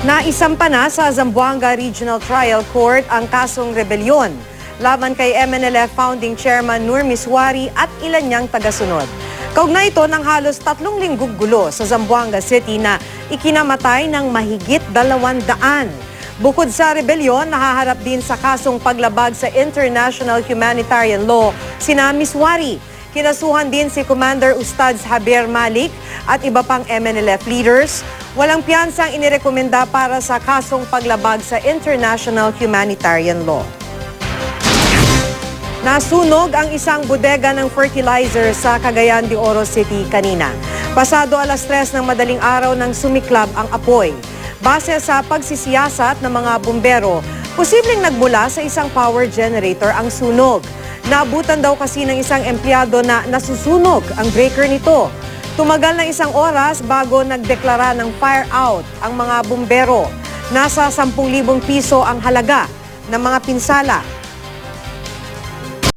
Naisampa na sa Zamboanga Regional Trial Court ang kasong rebelyon laban kay MNLF Founding Chairman Nur Miswari at ilan niyang tagasunod. Kaugnay ito ng halos 3 linggong gulo sa Zamboanga City na ikinamatay ng mahigit 200. Bukod sa rebelyon, nahaharap din sa kasong paglabag sa international humanitarian law sina Miswari. Kinasuhan din si Commander Ustadz Javier Malik at iba pang MNLF leaders. Walang piyansang inirekomenda para sa kasong paglabag sa international humanitarian law. Nasunog ang isang bodega ng fertilizer sa Cagayan de Oro City kanina. Pasado alas 3 ng madaling araw nang sumiklab ang apoy. Base sa pagsisiyasat ng mga bumbero, posibleng nagmula sa isang power generator ang sunog. Naabutan daw kasi ng isang empleyado na nasusunog ang breaker nito. Tumagal ng 1 oras bago nagdeklara ng fire out ang mga bumbero. Nasa 10,000 piso ang halaga ng mga pinsala.